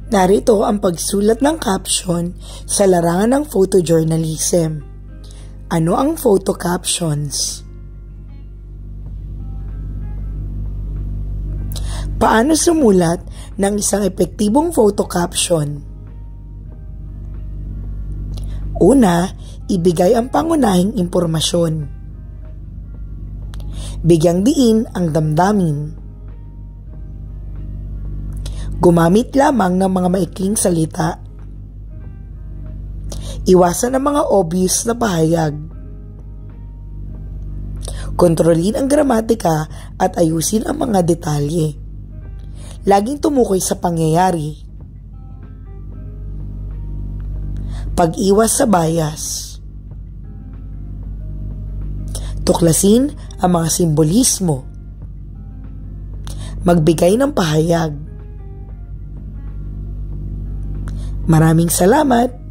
Narito ang pagsulat ng caption sa larangan ng photojournalism. Ano ang photo captions? Paano sumulat ng isang epektibong photo caption? Una, ibigay ang pangunahing impormasyon. Bigyang diin ang damdamin. Gumamit lamang ng mga maikling salita. Iwasan ang mga obvious na pahayag. Kontrolin ang gramatika at ayusin ang mga detalye. Laging tumukoy sa pangyayari. Pag-iwas sa bias. Tuklasin ang mga simbolismo. Magbigay ng pahayag. Maraming salamat!